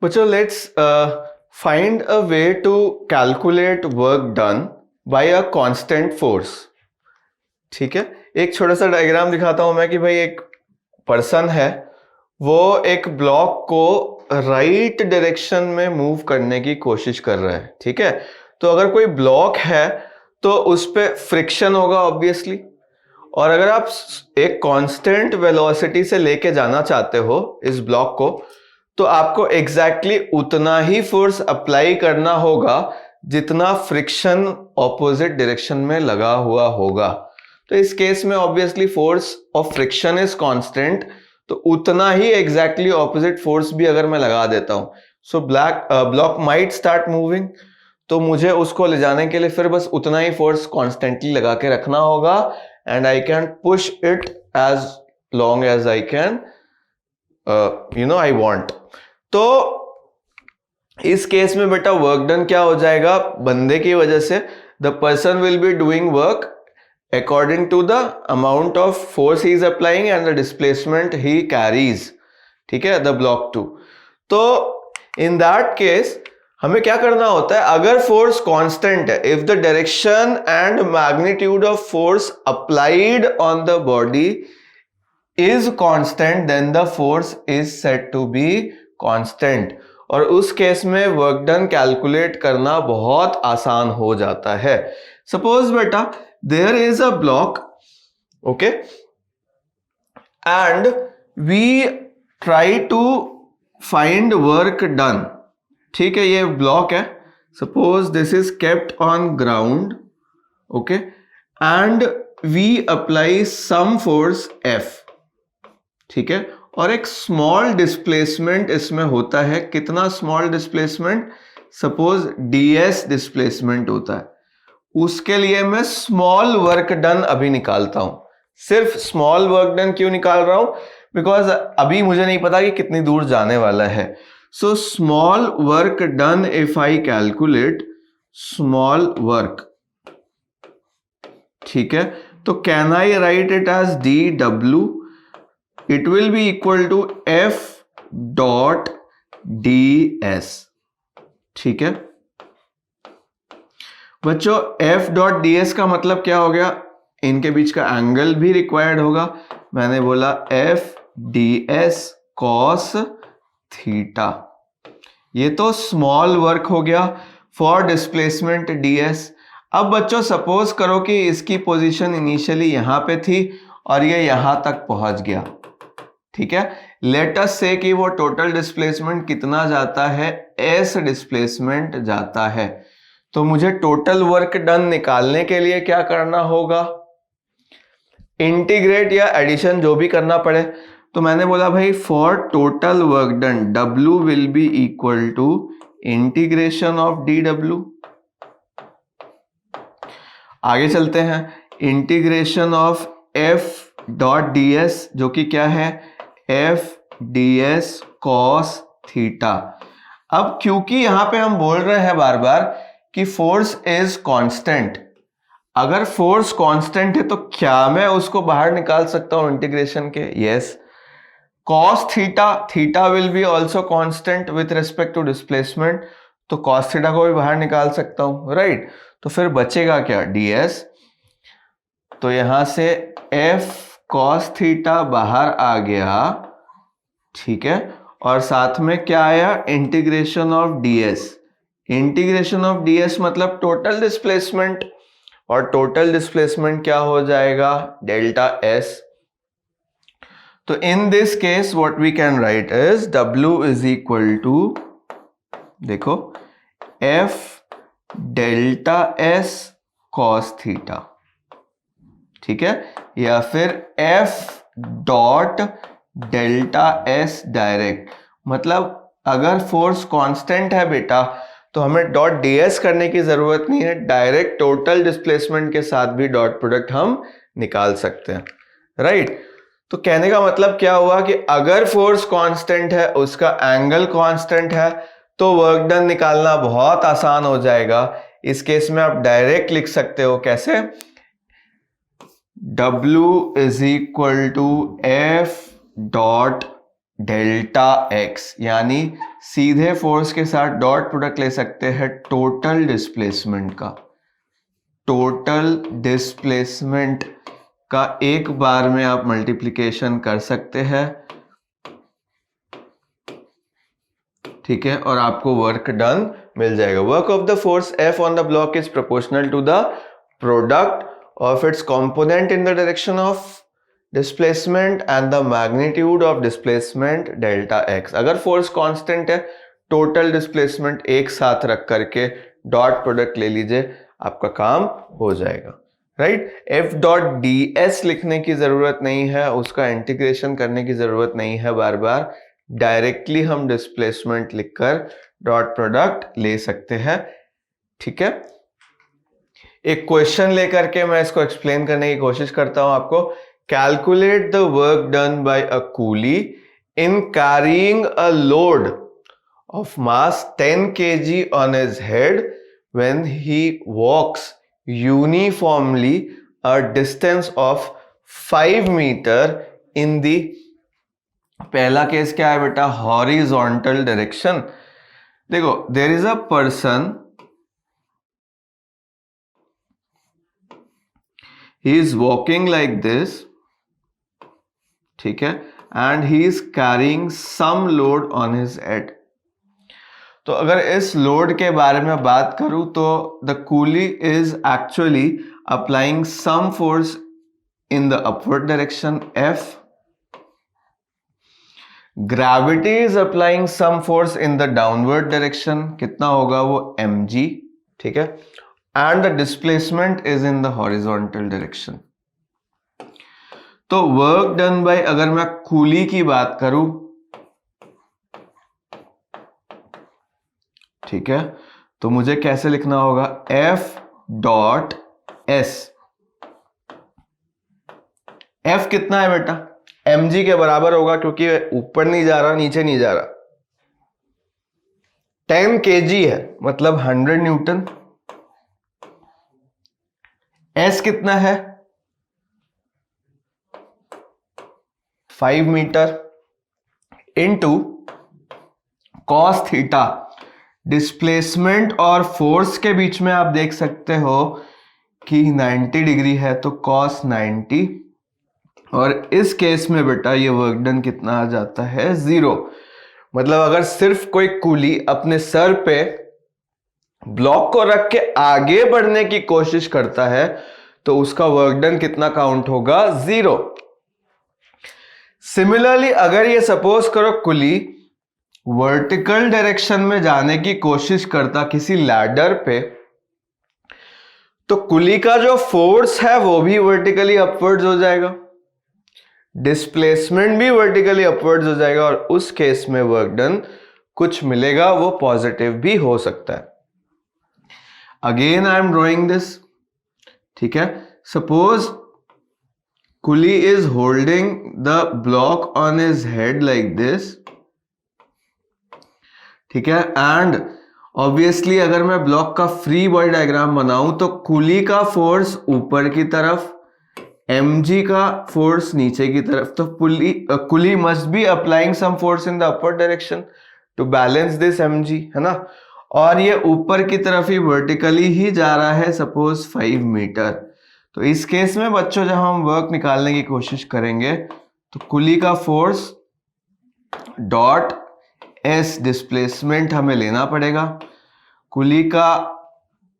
बच्चों let's find a way to calculate work done by a constant force. ठीक है, एक छोटा सा डायग्राम दिखाता हूं मैं कि भाई एक पर्सन है, वो एक ब्लॉक को राइट डायरेक्शन में मूव करने की कोशिश कर रहा है। ठीक है, तो अगर कोई ब्लॉक है तो उस पे फ्रिक्शन होगा ऑब्वियसली, और अगर आप एक कांस्टेंट वेलोसिटी से लेके जाना चाहते हो इस ब्लॉक को, तो आपको एग्जैक्टली उतना ही फोर्स अप्लाई करना होगा जितना फ्रिक्शन ऑपोजिट डायरेक्शन में लगा हुआ होगा। तो इस केस में obviously force of friction is constant, तो उतना ही एग्जैक्टली ऑपोजिट फोर्स भी अगर मैं लगा देता हूं, so block might start moving, तो मुझे उसको ले जाने के लिए फिर बस उतना ही फोर्स कॉन्स्टेंटली लगा के रखना होगा, and I can push it as long as I can I want. तो इस केस में बेटा वर्क डन क्या हो जाएगा, बंदे की वजह से the person will be doing work according to the amount of force he is applying and the displacement he carries, ठीक है, the block to। तो in that case हमें क्या करना होता है, अगर फोर्स कांस्टेंट है, if the direction and magnitude of force applied on the body is constant, then the force is said to be constant, और उस केस में वर्क डन कैलकुलेट करना बहुत आसान हो जाता है। सपोज बेटा there is a block, okay, and we try to find work done। ठीक है, ये ब्लॉक है, suppose this is kept on ground, okay, and we apply some force F, ठीक है, और एक स्मॉल डिस्प्लेसमेंट इसमें होता है। कितना small displacement, suppose ds displacement होता है, उसके लिए मैं स्मॉल वर्क डन अभी निकालता हूं। सिर्फ स्मॉल वर्क डन क्यों निकाल रहा हूं, बिकॉज अभी मुझे नहीं पता कि कितनी दूर जाने वाला है। So small work done, if I calculate small work, ठीक है, तो can I write it as dw, it will be equal to f dot ds। ठीक है बच्चों, f डॉट ds का मतलब क्या हो गया, इनके बीच का एंगल भी रिक्वायर्ड होगा। मैंने बोला f ds cos थीटा, ये तो स्मॉल वर्क हो गया फॉर डिस्प्लेसमेंट ds। अब बच्चों सपोज करो कि इसकी पोजीशन इनिशियली यहां पे थी और ये यहां तक पहुंच गया। ठीक है, लेट अस से कि वो टोटल डिस्प्लेसमेंट कितना जाता है, s डिस्प्लेसमेंट जाता है। तो मुझे टोटल वर्क डन निकालने के लिए क्या करना होगा, इंटीग्रेट या एडिशन जो भी करना पड़े। तो मैंने बोला भाई for total work done W will be equal to integration of dW। आगे चलते हैं, integration of F dot ds, जो कि क्या है, F ds cos थीटा। अब क्योंकि यहां पे हम बोल रहे हैं बार बार कि फोर्स इज कांस्टेंट, अगर फोर्स कांस्टेंट है तो क्या मैं उसको बाहर निकाल सकता हूं इंटीग्रेशन के, yes. cos theta, theta will be also constant with respect to displacement, तो cos थीटा को भी बाहर निकाल सकता हूं, राइट। तो फिर बचेगा क्या, ds। तो यहां से f cos थीटा बाहर आ गया, ठीक है, और साथ में क्या आया, integration of ds। Integration of ds मतलब टोटल डिस्प्लेसमेंट, और टोटल डिस्प्लेसमेंट क्या हो जाएगा, डेल्टा s। तो in this case what we can write is w is equal to, देखो, f delta s cos theta, ठीक है, या फिर f dot delta s direct. मतलब अगर फोर्स कांस्टेंट है बेटा तो हमें डॉट ds करने की जरूरत नहीं है, डायरेक्ट टोटल डिस्प्लेसमेंट के साथ भी डॉट प्रोडक्ट हम निकाल सकते हैं, राइट। तो कहने का मतलब क्या हुआ कि अगर फोर्स कांस्टेंट है, उसका एंगल कांस्टेंट है, तो वर्क डन निकालना बहुत आसान हो जाएगा। इस केस में आप डायरेक्ट लिख सकते हो, कैसे, W is equal to F dot delta x, यानी सीधे फोर्स के साथ डॉट प्रोडक्ट ले सकते हैं टोटल डिस्प्लेसमेंट का। टोटल डिस्प्लेसमेंट का एक बार में आप मल्टीप्लिकेशन कर सकते हैं, ठीक है, और आपको वर्क डन मिल जाएगा। Work of the force F on the block is proportional to the product of its component in the direction of displacement and the magnitude of displacement delta x. अगर फोर्स कांस्टेंट है, total displacement एक साथ रख करके dot product ले लीजिए, आपका काम हो जाएगा, right. F dot D S लिखने की जरूरत नहीं है, उसका इंटीग्रेशन करने की जरूरत नहीं है बार बार, डायरेक्टली हम डिस्प्लेसमेंट लिखकर डॉट प्रोडक्ट ले सकते हैं, ठीक है। एक क्वेश्चन लेकर के मैं इसको एक्सप्लेन करने की कोशिश करता हूं आपको। Calculate the work done by a coolie in carrying a load of mass 10 kg on his head when he walks uniformly a distance of 5 meter in the, पहला केस क्या है बेटा, हॉरिजॉन्टल डायरेक्शन। देखो, there is a person, he is walking like this, ठीक है, and he is carrying some load on his head. तो अगर इस लोड के बारे में बात करूं तो the coolie is actually applying some force in the upward direction F, gravity is applying some force in the downward direction, कितना होगा वो mg, ठीक है, and the displacement is in the horizontal direction. तो वर्क डन बाय, अगर मैं coolie की बात करूं, ठीक है, तो मुझे कैसे लिखना होगा, F डॉट S। F कितना है बेटा, mg के बराबर होगा, क्योंकि ऊपर नहीं जा रहा नीचे नहीं जा रहा। 10 kg है मतलब 100 न्यूटन। S कितना है, 5 metre into cos theta. Displacement और फोर्स के बीच में आप देख सकते हो कि 90 डिग्री है, तो कॉस 90, और इस केस में बेटा ये वर्क डन कितना आ जाता है, 0। मतलब अगर सिर्फ कोई कूली अपने सर पे ब्लॉक को रख के आगे बढ़ने की कोशिश करता है तो उसका वर्क डन कितना काउंट होगा, 0। सिमिलरली अगर ये सपोज करो कूली वर्टिकल डायरेक्शन में जाने की कोशिश करता किसी लैडर पे, तो कुली का जो फोर्स है वो भी वर्टिकली अपवर्ड्स हो जाएगा, डिस्प्लेसमेंट भी वर्टिकली अपवर्ड्स हो जाएगा, और उस केस में वर्क डन कुछ मिलेगा, वो पॉजिटिव भी हो सकता है। Again I am drawing this, ठीक है। Suppose coolie is holding the block on his head like this, ठीक है, एंड ऑब्वियसली अगर मैं ब्लॉक का फ्री बॉडी डायग्राम बनाऊं तो कुली का फोर्स ऊपर की तरफ, mg का फोर्स नीचे की तरफ, तो coolie must be applying some force in the upward direction to balance this mg, है ना, और ये ऊपर की तरफ ही वर्टिकली ही जा रहा है, सपोज 5 मीटर। तो इस केस में बच्चों जब हम वर्क निकालने की कोशिश करेंगे तो कुली का फोर्स डॉट S डिस्प्लेसमेंट हमें लेना पड़ेगा। कुली का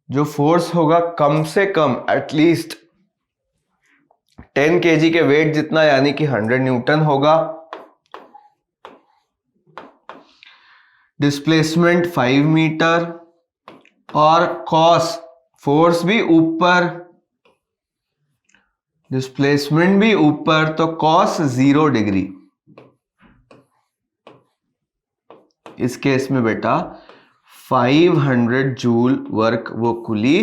जो फोर्स होगा कम से कम एटलीस्ट 10 kg के वेट जितना, यानी कि 100 न्यूटन होगा। डिस्प्लेसमेंट 5 मीटर, और कॉस फोर्स भी ऊपर, डिस्प्लेसमेंट भी ऊपर, तो कॉस 0 डिग्री। इस केस में बेटा 500 जूल वर्क वो कुली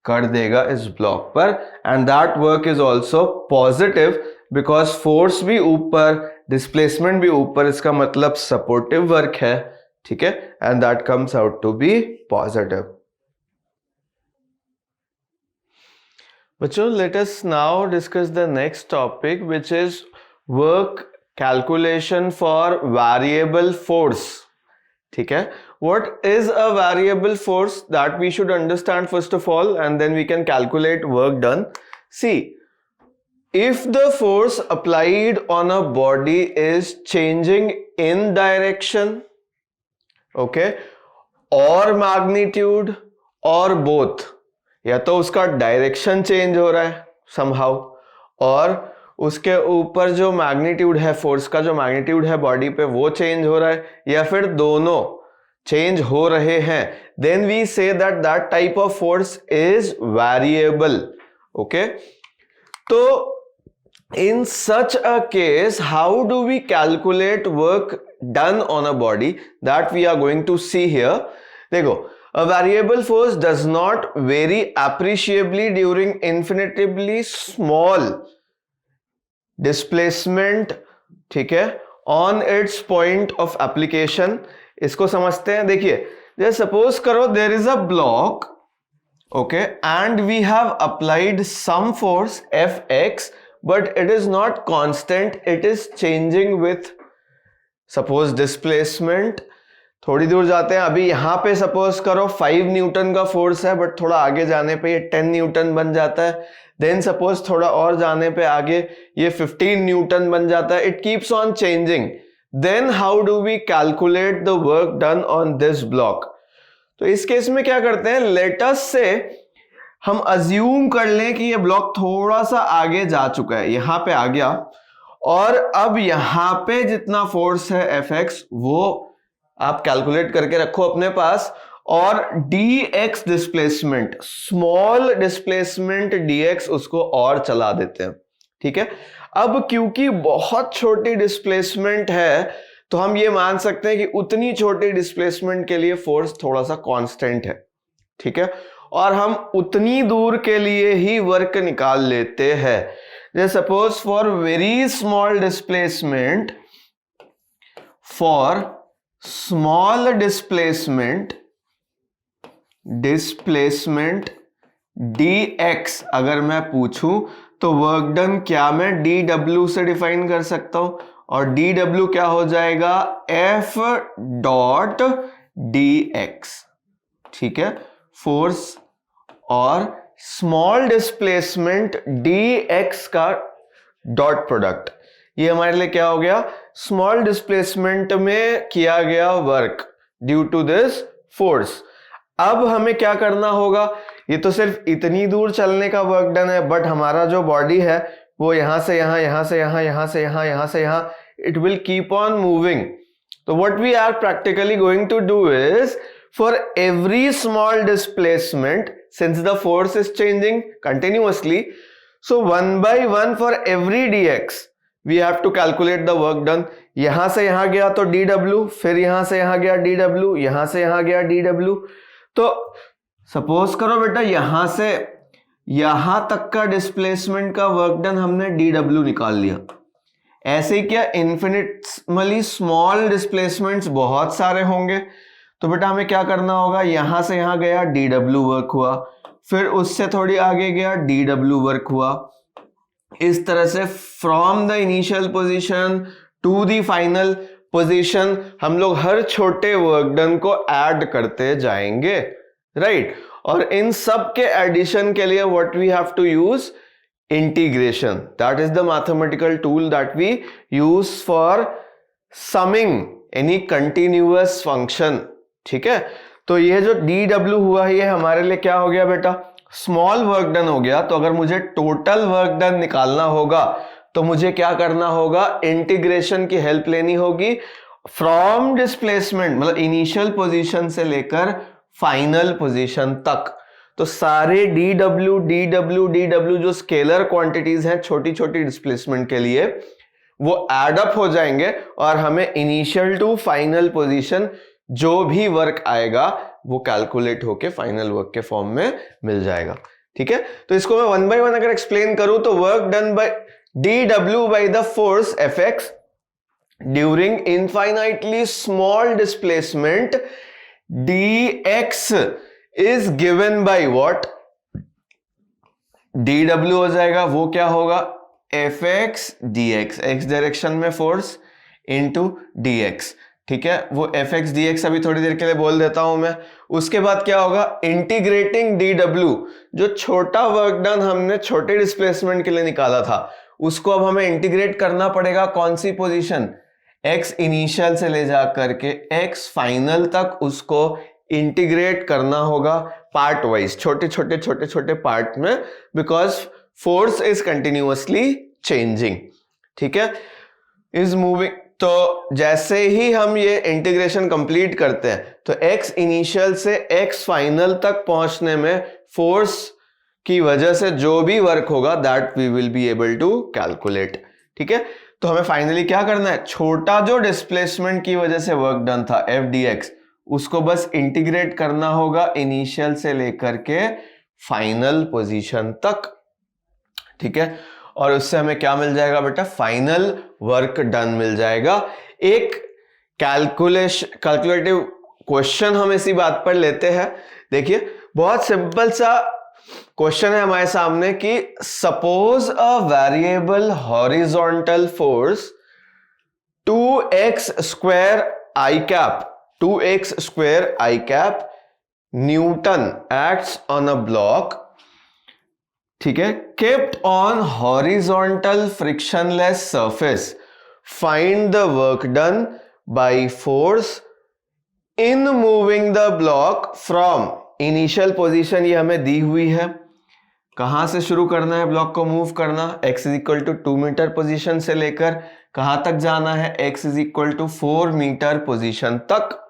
कर देगा इस ब्लॉक पर, and that work is also positive because force भी ऊपर, डिस्प्लेसमेंट भी ऊपर, इसका मतलब सपोर्टिव वर्क है, ठीक है, and that comes out to be positive. बच्चों, let us now discuss the next topic which is work calculation for variable force, ठीक है. What is a variable force that we should understand first of all, and then we can calculate work done. See, if the force applied on a body is changing in direction, okay, or magnitude or both, या तो उसका direction change हो रहा है somehow, और उसके ऊपर जो मैग्नीट्यूड है, फोर्स का जो मैग्नीट्यूड है बॉडी पे वो चेंज हो रहा है, या फिर दोनों चेंज हो रहे हैं, then we say that that type of force is variable. Okay, तो in such a case how do we calculate work done on a body, that we are going to see here. देखो, a variable force does not vary appreciably during infinitesimally small displacement, ठीक है, on its point of application. इसको समझते हैं. देखिए, जैसे suppose करो there is a block, okay, and we have applied some force Fx, but it is not constant, it is changing with suppose displacement. थोड़ी दूर जाते हैं, अभी यहां पे सपोज करो 5 न्यूटन का फोर्स है, बट थोड़ा आगे जाने पे ये 10 न्यूटन बन जाता है. देन सपोज थोड़ा और जाने पे आगे ये 15 न्यूटन बन जाता है. It keeps on changing. Then how do we calculate the work done on this block? तो इस केस में क्या करते हैं, let us say हम अज्यूम कर लें कि ये ब्लॉक थोड़ा सा आगे जा चुका है, यहां पे आ गया, और अब यहां पे जितना फोर्स है Fx वो आप कैलकुलेट करके रखो अपने पास, और dx displacement, small displacement dx, उसको और चला देते हैं. ठीक है. अब क्योंकि बहुत छोटी डिस्प्लेसमेंट है, तो हम ये मान सकते हैं कि उतनी छोटी डिस्प्लेसमेंट के लिए फोर्स थोड़ा सा कांस्टेंट है. ठीक है, और हम उतनी दूर के लिए ही वर्क निकाल लेते हैं. जैसे suppose for very small displacement, for small displacement dx अगर मैं पूछूं, तो वर्क डन क्या मैं dw से डिफाइन कर सकता हूं, और dw क्या हो जाएगा, F डॉट dx. ठीक है, फोर्स और स्मॉल डिस्प्लेसमेंट dx का डॉट प्रोडक्ट, ये हमारे लिए क्या हो गया, स्मॉल डिस्प्लेसमेंट में किया गया work due to this force. अब हमें क्या करना होगा, ये तो सिर्फ इतनी दूर चलने का वर्क डन है, बट हमारा जो बॉडी है वो यहां से यहां, यहां से यहां, यहां से यहां, यहां से यहां, it will keep on moving. तो what we are practically going to do is, for every small displacement, since the force is changing continuously, so 1 by 1 for every dx we have to calculate the work done. यहां से यहां गया तो dw, फिर यहां से यहां गया dw, यहां से यहां गया dw. तो सपोज करो बेटा यहां से यहां तक का डिस्प्लेसमेंट का वर्क डन हमने dw निकाल लिया. ऐसे क्या इन्फिनिटली स्मॉल डिस्प्लेसमेंट्स बहुत सारे होंगे, तो बेटा हमें क्या करना होगा, यहां से यहां गया dw वर्क हुआ, फिर उससे थोड़ी आगे गया dw वर्क हुआ. इस तरह से from the initial position to the final position हम लोग हर छोटे वर्क डन को ऐड करते जाएंगे, राइट. और इन सब के एडिशन के लिए what we have to use, integration. That is the mathematical tool that we use for summing any continuous function. ठीक है, तो ये जो dw हुआ ये हमारे लिए क्या हो गया बेटा, स्मॉल वर्क डन हो गया. तो अगर मुझे टोटल वर्क डन निकालना होगा तो मुझे क्या करना होगा, इंटीग्रेशन की हेल्प लेनी होगी फ्रॉम डिस्प्लेसमेंट, मतलब इनिशियल पोजीशन से लेकर फाइनल पोजीशन तक. तो सारे dw जो स्केलर क्वांटिटीज हैं छोटी छोटी डिस्प्लेसमेंट के लिए, वो एड अप हो जाएंगे और हमें इनिशियल टू फाइनल पोजीशन जो भी वर्क आएगा वो कैलकुलेट होके फाइनल वर्क के फॉर्म में मिल जाएगा. ठीक है, तो इसको मैं 1 by 1 अगर एक्सप्लेन करूं, तो work done bye dw by the force Fx during infinitely small displacement dx is given by what, dw हो जाएगा, वो क्या होगा, F x D x, x direction में फोर्स इंटू डी एक्स, ठीक है। वो एफ एक्स डी एक्स अभी थोड़ी देर के लिए बोल देता हूं मैं। उसके बाद क्या होगा, इंटीग्रेटिंग डी डब्ल्यू, जो छोटा वर्क डन हमने छोटे डिस्प्लेसमेंट के लिए निकाला था, उसको अब हमें इंटीग्रेट करना पड़ेगा कौन सी पोजीशन, एक्स इनिशियल से ले जा करके एक्स फाइनल तक उसको इंटीग्रेट करना होगा पार्ट वाइज, छोटे छोटे छोटे छोटे पार्ट में, because force is continuously changing, ठीक है, इज मूविंग। तो जैसे ही हम ये इंटीग्रेशन कंप्लीट करते हैं तो एक्स इनिशियल से एक्स फाइनल तक पहुंचने में फोर्स की वजह से जो भी वर्क होगा that we will be able to calculate, ठीक है। तो हमें फाइनली क्या करना है, छोटा जो डिस्प्लेसमेंट की वजह से वर्क डन था एफ डी एक्स, उसको बस इंटीग्रेट करना होगा इनिशियल से लेकर के फाइनल पोजीशन तक, ठीक है। और उससे हमें क्या मिल जाएगा बेटा, फाइनल वर्क डन मिल जाएगा। एक कैलकुलेटिव क्वेश्चन हम इसी बात पर लेते हैं। देखिए बहुत सिंपल सा क्वेश्चन है हमारे सामने कि suppose a variable horizontal force 2x square I cap, 2x square I cap Newton acts on a block, ठीक है, kept on horizontal frictionless surface, find the work done by force in moving the block from initial position, ये हमें दी हुई है, कहां से शुरू करना है ब्लॉक को मूव करना, x is equal to 2 metre position से लेकर कहां तक जाना है, x is equal to 4 metre position तक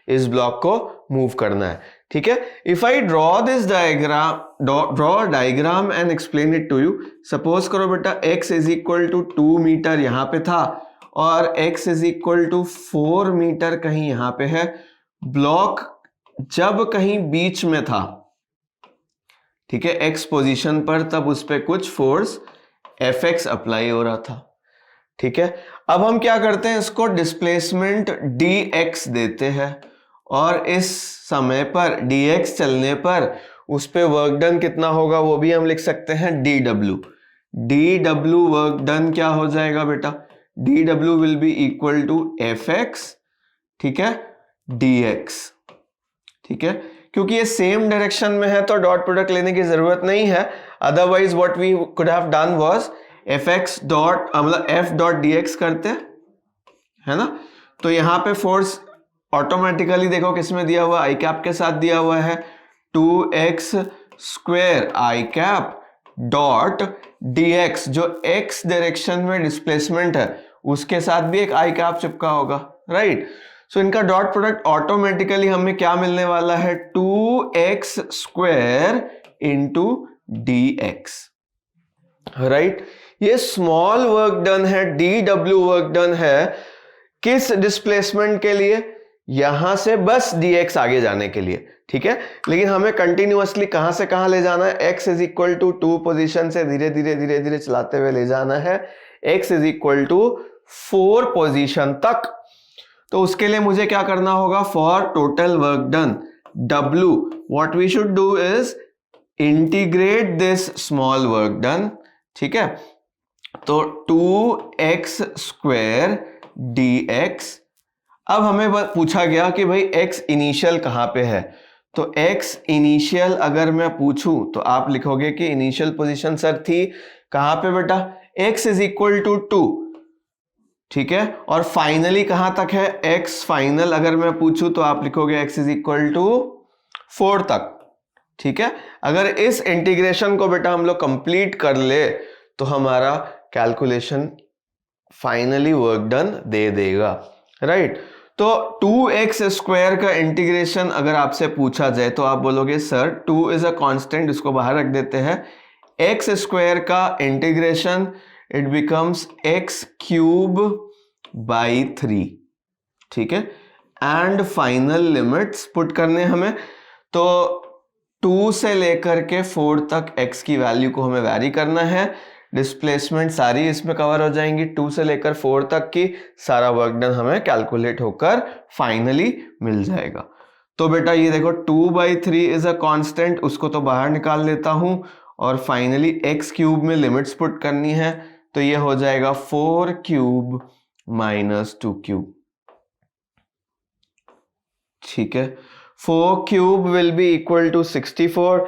इस ब्लॉक को मूव करना है, ठीक है। If I draw this diagram, draw diagram and explain it to you. Suppose करो बेटा x is equal to 2 metre यहां पे था और x is equal to 4 metre कहीं यहां पे है, ब्लॉक जब कहीं बीच में था, ठीक है, x पोजीशन पर, तब उस पर कुछ फोर्स Fx अप्लाई हो रहा था, ठीक है। अब हम क्या करते हैं, इसको डिस्प्लेसमेंट dx देते हैं और इस समय पर dx चलने पर उस पे वर्क डन कितना होगा वो भी हम लिख सकते हैं dw। dw वर्क डन क्या हो जाएगा बेटा, dw will be equal to fx, ठीक है, dx, ठीक है। क्योंकि ये सेम डायरेक्शन में है तो डॉट प्रोडक्ट लेने की जरूरत नहीं है, otherwise what we could have done was fx dot मतलब f डॉट dx करते है ना। तो यहां पे फोर्स ऑटोमेटिकली देखो किसमें दिया हुआ, आई कैप के साथ दिया हुआ है, 2x स्क्वायर आई कैप डॉट dx, जो x डायरेक्शन में डिस्प्लेसमेंट है उसके साथ भी एक आई कैप चिपका होगा, राइट। सो इनका डॉट प्रोडक्ट ऑटोमेटिकली हमें क्या मिलने वाला है, 2x square into dx, right. ये स्मॉल वर्क डन है, dw वर्क डन है, किस डिस्प्लेसमेंट के लिए, यहां से बस dx आगे जाने के लिए, ठीक है। लेकिन हमें कंटिन्यूअसली कहां से कहां ले जाना है, x is equal to 2 position से धीरे धीरे धीरे धीरे चलाते हुए ले जाना है x is equal to 4 position तक। तो उसके लिए मुझे क्या करना होगा, for total work done w, what we should do is integrate this small work done, ठीक है। तो 2x स्क्वायर dx, अब हमें पूछा गया कि भाई x इनिशियल कहां पे है, तो x इनिशियल अगर मैं पूछूं तो आप लिखोगे कि इनिशियल पोजीशन सर थी कहां पे बेटा, x इज इक्वल टू 2, ठीक है, और फाइनली कहां तक है, x फाइनल अगर मैं पूछूं तो आप लिखोगे x इज इक्वल टू 4 तक, ठीक है। अगर इस इंटीग्रेशन को बेटा हम लोग कंप्लीट कर ले तो हमारा calculation finally work done they देगा, राइट। तो 2x स्क्वायर का इंटीग्रेशन अगर आपसे पूछा जाए तो आप बोलोगे सर 2 इज अ कांस्टेंट, इसको बाहर रख देते हैं, x स्क्वायर का integration it becomes x cube by 3, ठीक है। एंड फाइनल लिमिट्स पुट करने हमें, तो 2 से लेकर के 4 तक x की वैल्यू को हमें वैरी करना है, डिस्प्लेसमेंट सारी इसमें कवर हो जाएंगी, 2 से लेकर 4 तक की सारा वर्क डन हमें कैलकुलेट होकर फाइनली मिल जाएगा। तो बेटा ये देखो 2/3 इज अ कांस्टेंट, उसको तो बाहर निकाल लेता हूं और फाइनली एक्स क्यूब में लिमिट्स पुट करनी है, तो ये हो जाएगा 4 क्यूब माइनस 2 क्यूब। ठीक है, 4 cube will be equal to 64,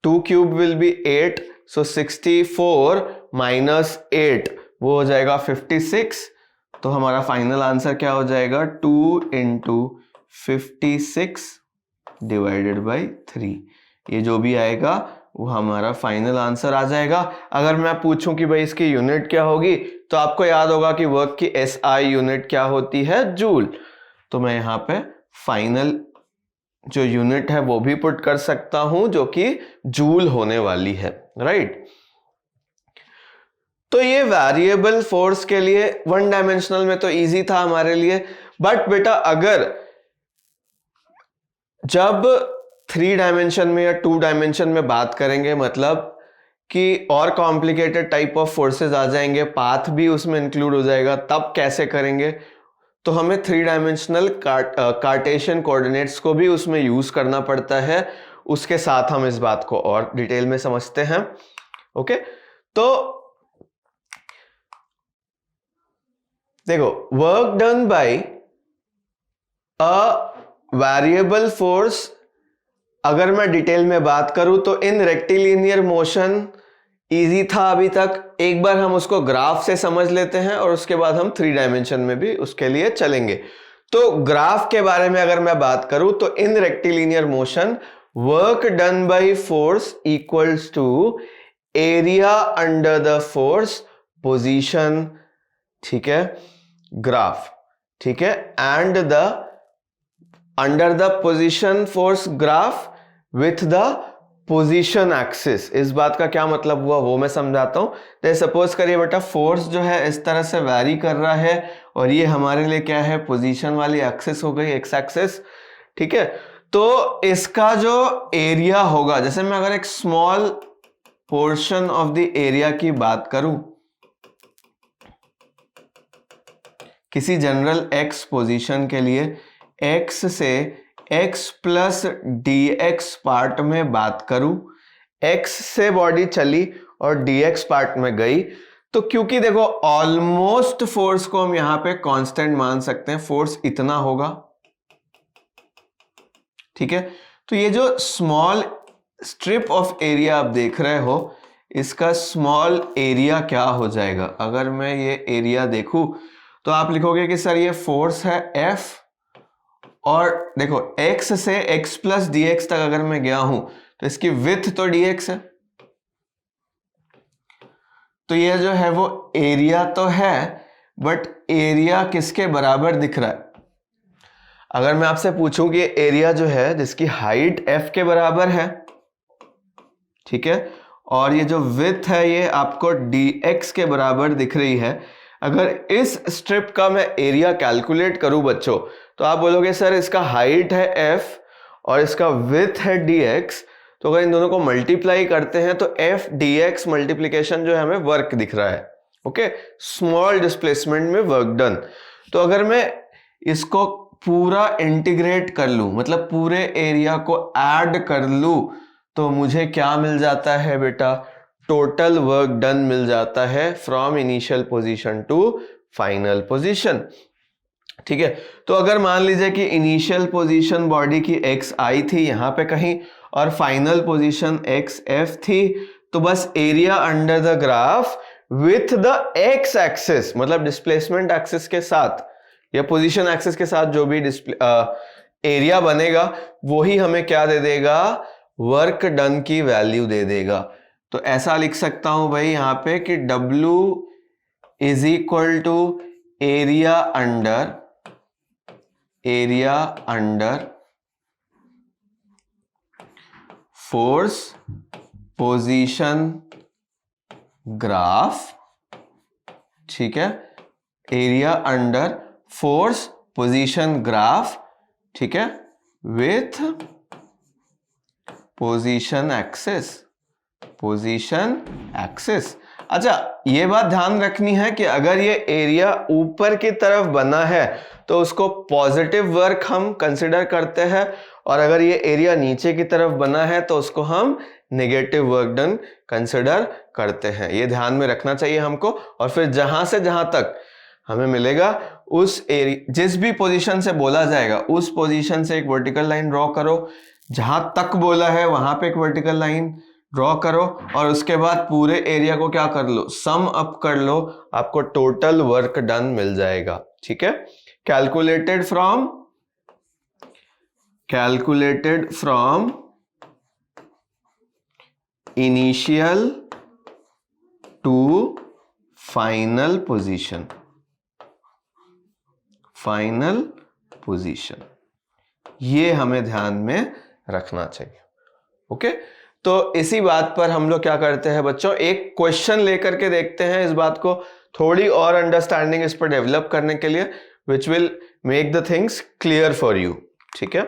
2 cube will be 8, so 64 minus 8 वो हो जाएगा 56। तो हमारा फाइनल आंसर क्या हो जाएगा, 2 इंटू 56 डिवाइडेड बाई 3। ये जो भी आएगा वो हमारा फाइनल आंसर आ जाएगा। अगर मैं पूछूं कि भाई इसकी यूनिट क्या होगी, तो आपको याद होगा कि वर्क की एसआई यूनिट क्या होती है, जूल। तो मैं यहाँ पे फाइनल जो यूनिट है वो भी पुट कर सकता हूं, जो कि जूल होने वाली है, राइट। तो ये वेरिएबल फोर्स के लिए वन डायमेंशनल में तो इजी था हमारे लिए, बट बेटा अगर जब 3 डायमेंशन में या 2 डायमेंशन में बात करेंगे, मतलब कि और कॉम्प्लिकेटेड टाइप ऑफ फोर्सेस आ जाएंगे, पाथ भी उसमें इंक्लूड हो जाएगा, तब कैसे करेंगे। तो हमें 3 डायमेंशनल कार्टेशियन कोऑर्डिनेट्स को भी उसमें यूज करना पड़ता है। उसके साथ हम इस बात को और डिटेल में समझते हैं। ओके, तो देखो, work done by a variable force, अगर मैं डिटेल में बात करूं तो इन रेक्टिलिनियर मोशन इजी था अभी तक। एक बार हम उसको ग्राफ से समझ लेते हैं और उसके बाद हम 3 डायमेंशन में भी उसके लिए चलेंगे। तो ग्राफ के बारे में अगर मैं बात करूं तो in rectilinear motion work done by force equals to area under the force position, ठीक है, ग्राफ, ठीक है, and the under the position force graph with the position axis. इस बात का क्या मतलब हुआ वो मैं समझाता हूं। तो सपोज करिए बेटा, फोर्स जो है इस तरह से वैरी कर रहा है और ये हमारे लिए क्या है, पोजीशन वाली एक्सिस हो गई, एक्स एक्सिस, ठीक है। तो इसका जो एरिया होगा, जैसे मैं अगर एक small portion of the area की बात करूं किसी जनरल एक्स पोजीशन के लिए, एक्स से x प्लस dx पार्ट में बात करूं, x से बॉडी चली और dx पार्ट में गई, तो क्योंकि देखो ऑलमोस्ट फोर्स को हम यहां पे कांस्टेंट मान सकते हैं, फोर्स इतना होगा, ठीक है। तो ये जो स्मॉल स्ट्रिप ऑफ एरिया आप देख रहे हो, इसका स्मॉल एरिया क्या हो जाएगा। अगर मैं ये एरिया देखूं तो आप लिखोगे कि सर ये फोर्स है F, और देखो x से x प्लस dx तक अगर मैं गया हूं तो इसकी विड्थ तो dx है, तो ये जो है वो एरिया तो है, बट एरिया किसके बराबर दिख रहा है। अगर मैं आपसे पूछूं कि एरिया जो है जिसकी हाइट f के बराबर है, ठीक है, और ये जो विड्थ है ये आपको dx के बराबर दिख रही है, अगर इस स्ट्रिप का मैं एरिया कैलकुलेट करूं बच्चों, तो आप बोलोगे सर इसका हाइट है f और इसका विड्थ है dx, तो अगर इन दोनों को मल्टीप्लाई करते हैं तो f dx मल्टीप्लिकेशन जो है हमें वर्क दिख रहा है। ओके, स्मॉल डिस्प्लेसमेंट में वर्क डन। तो अगर मैं इसको पूरा इंटीग्रेट कर लूं, मतलब पूरे एरिया को ऐड कर लूं, तो मुझे क्या मिल जाता है बेटा, टोटल वर्क डन मिल जाता है from initial position to final position, ठीक है। तो अगर मान लीजिए कि इनिशियल पोजीशन बॉडी की एक्स आई थी यहां पे कहीं और फाइनल पोजीशन एक्स एफ थी, तो बस area under the graph with the x axis, मतलब डिस्प्लेसमेंट एक्सिस के साथ या पोजीशन एक्सिस के साथ जो भी एरिया बनेगा वही हमें क्या दे देगा, वर्क डन की वैल्यू दे देगा। तो ऐसा लिख सकता हूं भाई यहां पे कि W is equal to area under force position graph, ठीक है, area under force position graph, ठीक है, विथ पोजीशन एक्सिस। अच्छा, ये बात ध्यान रखनी है कि अगर ये एरिया ऊपर की तरफ बना है तो उसको पॉजिटिव वर्क हम कंसिडर करते हैं, और अगर ये एरिया नीचे की तरफ बना है तो उसको हम नेगेटिव वर्क डन कंसिडर करते हैं। ये ध्यान में रखना चाहिए हमको। और फिर जहां से जहां तक हमें मिलेगा उस एरिया, जिस भी पोजीशन से बोला जाएगा उस पोजीशन से एक वर्टिकल लाइन ड्रॉ करो। जहां तक बोला है वहां पे एक वर्टिकल लाइन ड्रॉ करो और उसके बाद पूरे एरिया को क्या कर लो, सम अप कर लो, आपको टोटल वर्क डन मिल जाएगा। ठीक है, calculated from initial to final position, ये हमें ध्यान में रखना चाहिए। ओके, तो इसी बात पर हम लोग क्या करते हैं बच्चों, एक क्वेश्चन लेकर के देखते हैं, इस बात को थोड़ी और अंडरस्टैंडिंग इस पर डेवलप करने के लिए, which will make the things clear for you. ठीक है,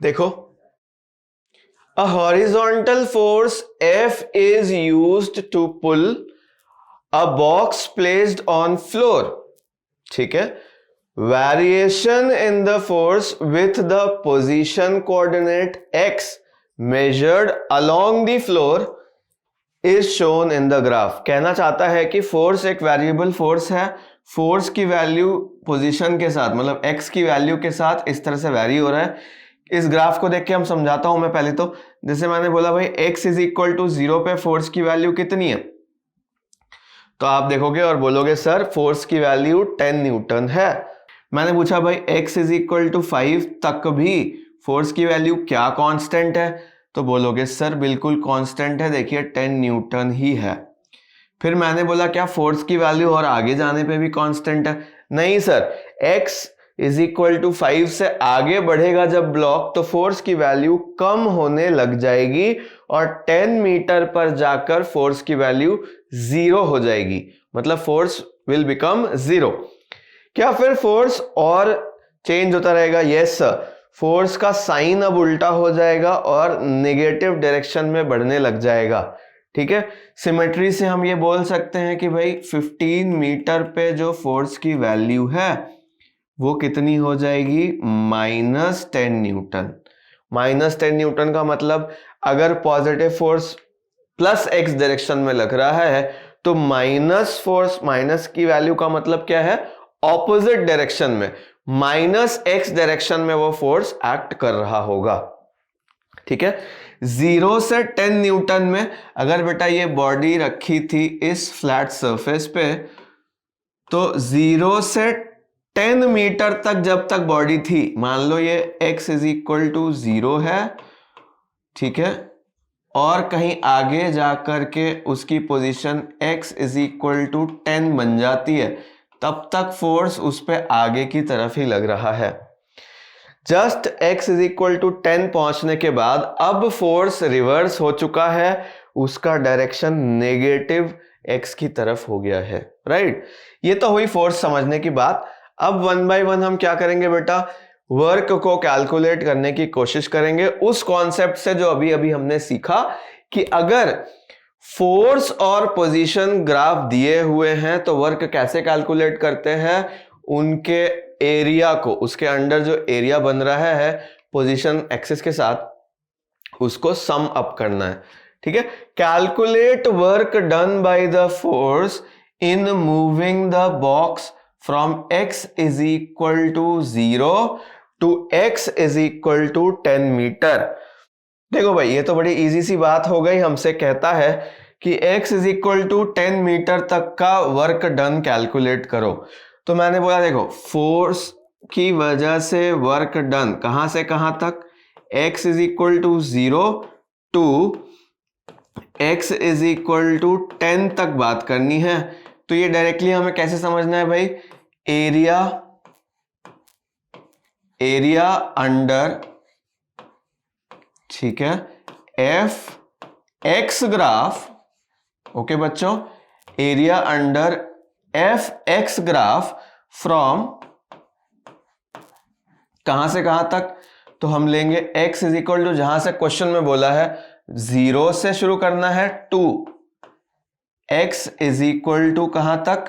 देखो, a horizontal force F is used to pull a box placed on floor. ठीक है, variation in the force with the position coordinate x measured along the floor is shown in the graph. कहना चाहता है कि force एक variable force है, force की value position के साथ, मतलब x की वैल्यू के साथ इस तरह से वैरी हो रहा है। इस ग्राफ को देख के हम समझाता हूं मैं पहले तो। जैसे मैंने बोला भाई x इज इक्वल टू 0 पे फोर्स की वैल्यू कितनी है, तो आप देखोगे और बोलोगे सर फोर्स की वैल्यू 10 न्यूटन है। मैंने पूछा भाई x इज इक्वल टू 5 तक भी फोर्स की वैल्यू क्या कांस्टेंट है, तो बोलोगे सर बिल्कुल कांस्टेंट है, देखिए 10 न्यूटन ही है। फिर मैंने बोला क्या फोर्स की वैल्यू और आगे जाने पे भी कांस्टेंट है, नहीं sir, x is equal to 5 से आगे बढ़ेगा जब ब्लॉक तो फोर्स की वैल्यू कम होने लग जाएगी और 10 मीटर पर जाकर फोर्स की वैल्यू 0 हो जाएगी, मतलब फोर्स विल बिकम 0। क्या फिर फोर्स और चेंज होता रहेगा? यस सर, फोर्स का साइन अब उल्टा हो जाएगा और नेगेटिव डायरेक्शन में बढ़ने लग जाएगा। ठीक है, सिमेट्री से हम ये बोल सकते हैं कि भाई 15 मीटर पे जो फोर्स की वैल्यू है वो कितनी हो जाएगी, -10 न्यूटन। -10 न्यूटन का मतलब अगर positive force plus x direction में लग रहा है तो माइनस फोर्स, माइनस की वैल्यू का मतलब क्या है, ऑपोजिट डायरेक्शन में, -x डायरेक्शन में वो फोर्स एक्ट कर रहा होगा। ठीक है, 0 से 10 न्यूटन में अगर बेटा ये बॉडी रखी थी इस फ्लैट सरफेस पे, तो 0 से 10 मीटर तक जब तक बॉडी थी, मान लो ये x इज इक्वल टू 0 है, ठीक है, और कहीं आगे जाकर के उसकी position x is equal to 10 बन जाती है, तब तक फोर्स उस पे आगे की तरफ ही लग रहा है। Just x is equal to 10 पहुंचने के बाद अब फोर्स रिवर्स हो चुका है, उसका डायरेक्शन नेगेटिव x की तरफ हो गया है। राइट, ये तो हुई फोर्स समझने की बात। अब 1 बाय 1 हम क्या करेंगे बेटा, वर्क को कैलकुलेट करने की कोशिश करेंगे उस कॉन्सेप्ट से जो अभी अभी हमने सीखा कि अगर फोर्स और पोजीशन ग्राफ दिए हुए हैं तो वर्क कैसे कैलकुलेट करते हैं, उनके एरिया को, उसके अंडर जो एरिया बन रहा है पोजीशन एक्सिस के साथ, उसको सम अप करना है। ठीक है, calculate work done by the force in moving the box from x is equal to 0 to x is equal to 10 metre. देखो भाई ये तो बड़ी इजी सी बात हो गई, हमसे कहता है कि x is equal to 10 metre तक का वर्क डन कैलकुलेट करो। तो मैंने बोला देखो फोर्स की वजह से वर्क डन कहां से कहां तक, x is equal to 0 to x is equal to 10 तक बात करनी है। तो ये डायरेक्टली हमें कैसे समझना है भाई, एरिया अंडर, ठीक है, एफ एक्स ग्राफ। ओके बच्चों, area under F x graph from कहां से कहां तक, तो हम लेंगे x इज इक्वल टू, जहां से क्वेश्चन में बोला है 0 से शुरू करना है, 2 x इज इक्वल टू कहां तक,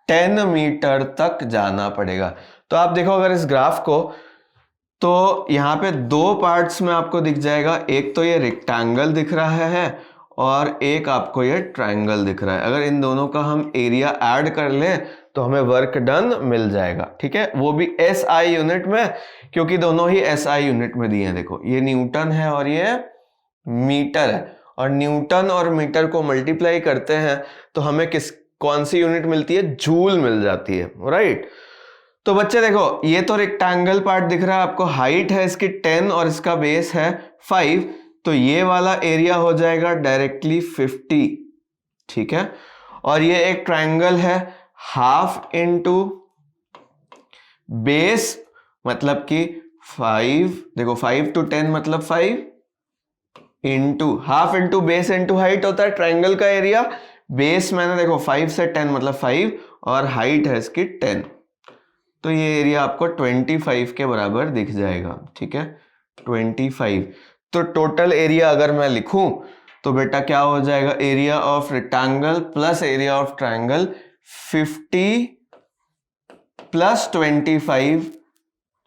10 मीटर तक जाना पड़ेगा। तो आप देखो अगर इस ग्राफ को, तो यहाँ पे दो पार्ट्स में आपको दिख जाएगा, एक तो ये रेक्टेंगल दिख रहा है और एक आपको ये ट्रायंगल दिख रहा है। अगर इन दोनों का हम एरिया ऐड कर लें तो हमें वर्क डन मिल जाएगा, ठीक है, वो भी एसआई यूनिट में, क्योंकि दोनों ही एसआई यूनिट में दिए हैं। देखो ये न्यूटन है और ये मीटर है, और न्यूटन और मीटर को मल्टीप्लाई करते हैं तो हमें कौन सी यूनिट मिलती है, जूल मिल जाती है, राइट। तो बच्चे देखो ये तो रेक्टेंगल पार्ट दिख रहा है आपको, हाइट है इसकी 10 और इसका बेस है 5, तो ये वाला एरिया हो जाएगा डायरेक्टली 50, ठीक है। और ये एक ट्रायंगल है, हाफ इनटू बेस मतलब कि 5, देखो 5 to 10 मतलब 5 into half into base into height होता है ट्रायंगल का एरिया। बेस मैंने देखो 5 से 10 मतलब 5 और हाइट है इसकी 10, तो ये एरिया आपको 25 के बराबर दिख जाएगा, ठीक है, 25। तो टोटल एरिया अगर मैं लिखूं तो बेटा क्या हो जाएगा, area of rectangle plus area of triangle 50 plus 25,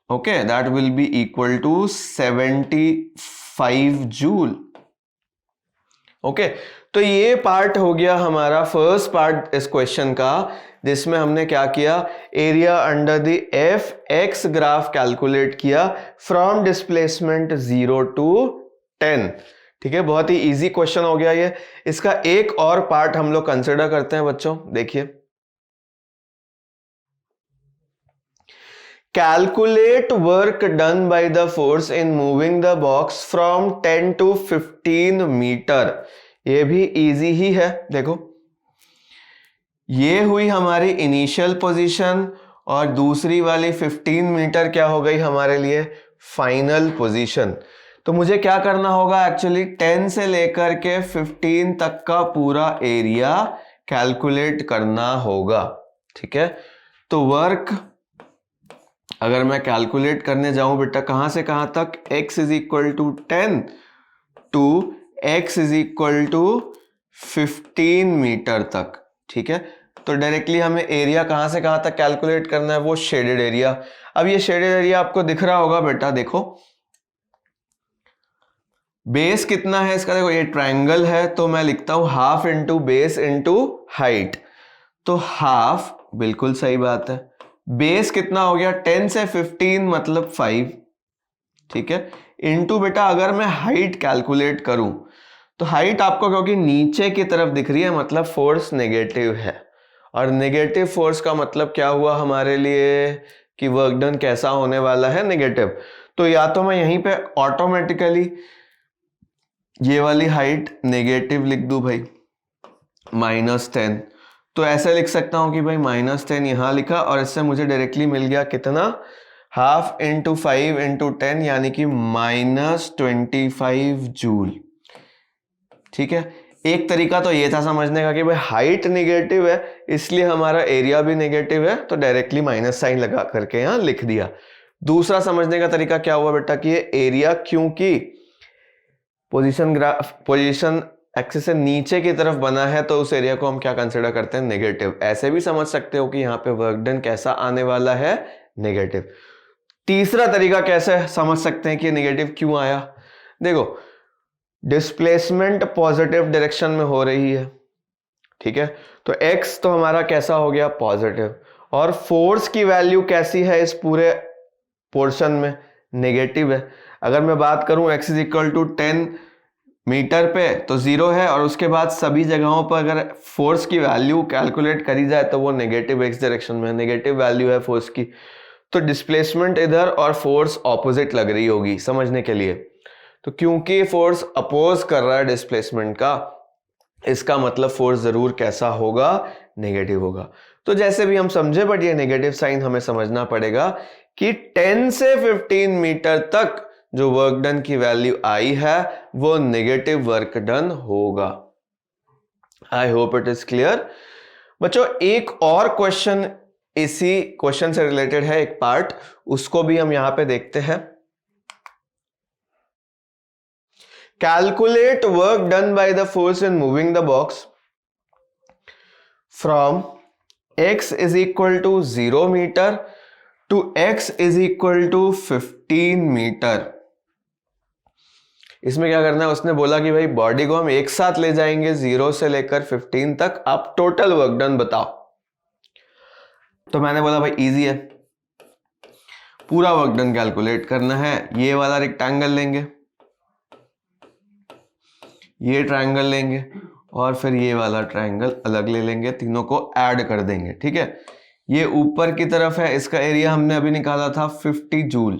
okay, that will be equal to 75 joule. Okay, तो ये पार्ट हो गया हमारा फर्स्ट पार्ट इस क्वेश्चन का, जिसमें हमने क्या किया, area under the F x graph calculate किया फ्रॉम डिस्प्लेसमेंट 0 to 10, ठीक है। बहुत ही इजी क्वेश्चन हो गया ये। इसका एक और पार्ट हम लोग कंसिडर करते हैं बच्चों, देखिए, calculate work done by the force in moving the box from 10 to 15 metre. ये भी इजी ही है। देखो ये हुई हमारी इनिशियल पोजीशन और दूसरी वाली 15 मीटर क्या हो गई हमारे लिए, फाइनल पोजीशन। तो मुझे क्या करना होगा, एक्चुअली 10 से लेकर के 15 तक का पूरा एरिया कैलकुलेट करना होगा, ठीक है। तो वर्क अगर मैं कैलकुलेट करने जाऊं बेटा कहां से कहां तक, x is equal to 10 to x is equal to 15 metre तक, ठीक है। तो डायरेक्टली हमें एरिया कहां से कहां तक कैलकुलेट करना है, वो शेडेड एरिया। अब ये शेडेड एरिया आपको दिख रहा होगा बेटा, देखो बेस कितना है इसका, देखो ये ट्रायंगल है तो मैं लिखता हूं half into base into height, तो हाफ, बिल्कुल सही बात है। बेस कितना हो गया, 10 से 15 मतलब 5, ठीक है, इंटू बेटा अगर मैं हाइट कैलकुलेट करूं तो हाइट आपको क्योंकि नीचे की तरफ दिख रही है मतलब फोर्स नेगेटिव है, और नेगेटिव फोर्स का मतलब क्या हुआ हमारे लिए कि वर्क डन कैसा होने वाला है, नेगेटिव। तो या तो मैं यहीं पे ऑटोमेटिकली ये वाली हाइट नेगेटिव लिख दूं भाई, -10, तो ऐसे लिख सकता हूं कि भाई -10 यहां लिखा और इससे मुझे डायरेक्टली मिल गया कितना, हाफ इंटू 5 इंटू 10 यानी कि -25 जूल, ठीक है। एक तरीका तो ये था समझने का कि भाई हाइट नेगेटिव है इसलिए हमारा एरिया भी नेगेटिव है, तो डायरेक्टली माइनस साइन लगा करके यहां लिख दिया। दूसरा समझने का तरीका क्या हुआ बेटा कि ये एरिया क्योंकि पोजीशन एक्सिस से नीचे की तरफ बना है तो उस एरिया को हम क्या कंसिडर करते हैं, नेगेटिव। ऐसे भी समझ सकते हो कि यहाँ पे वर्क डन कैसा आने वाला है, नेगेटिव। तीसरा तरीका कैसे समझ सकते हैं कि नेगेटिव क्यों आया, देखो डिस्प्लेसमेंट पॉजिटिव डायरेक्शन में हो रही है, ठीक है, तो x तो हमारा कैसा हो गया, पॉजिटिव, और फोर्स की वैल्यू कैसी है इस पूरे पोर्शन में, नेगेटिव है। अगर मैं बात करूं x is equal to 10 metre पे तो 0 है, और उसके बाद सभी जगहों पर अगर फोर्स की वैल्यू कैलकुलेट करी जाए तो वो नेगेटिव x डायरेक्शन में, नेगेटिव वैल्यू है फोर्स की, तो डिस्प्लेसमेंट इधर और फोर्स ऑपोजिट लग रही होगी समझने के लिए। तो क्योंकि फोर्स अपोज कर रहा है डिस्प्लेसमेंट का, इसका मतलब फोर्स जरूर कैसा होगा, नेगेटिव होगा। तो जैसे भी हम समझे, बट ये नेगेटिव साइन हमें समझना पड़ेगा कि 10 से 15 मीटर तक जो वर्क डन की वैल्यू आई है वो नेगेटिव वर्क डन होगा। I hope it is clear बच्चों। एक और क्वेश्चन इसी क्वेश्चन से रिलेटेड है, एक पार्ट, उसको भी हम यहां पे देखते हैं। Calculate work done by the force in moving the box from x is equal to 0 meter to x is equal to 15 metre. इसमें क्या करना है, उसने बोला कि भाई बॉडी को हम एक साथ ले जाएंगे 0 से लेकर 15 तक, आप टोटल वर्क डन बताओ। तो मैंने बोला भाई इजी है, पूरा वर्क डन कैलकुलेट करना है। ये वाला रेक्टेंगल लेंगे, ये ट्रायंगल लेंगे और फिर ये वाला ट्रायंगल अलग ले लेंगे, तीनों को ऐड कर देंगे। ठीक है, ये ऊपर की तरफ है, इसका एरिया हमने अभी निकाला था 50 जूल।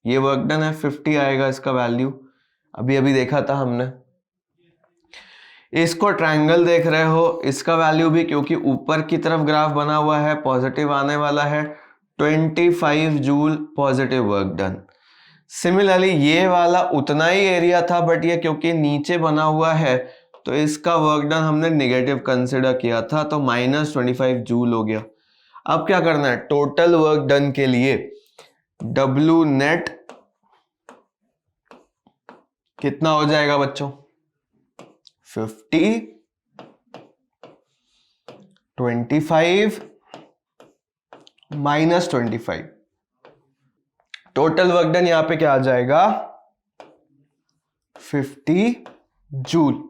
ये वर्क डन है, 50 आएगा इसका वैल्यू, अभी अभी देखा था हमने। इसको ट्रायंगल देख रहे हो, इसका वैल्यू भी क्योंकि ऊपर की तरफ ग्राफ बना हुआ है पॉजिटिव आने वाला है, 25 joule positive work done. Similarly ये वाला उतना ही एरिया था, बट ये क्योंकि नीचे बना हुआ है तो इसका वर्क डन हमने नेगेटिव कंसिडर किया था, तो -25 जूल हो गया। अब क्या करना है, टोटल वर्क डन के लिए W नेट कितना हो जाएगा बच्चों, 50 25 -25, टोटल वर्क डन यहां पे क्या आ जाएगा 50 जूल।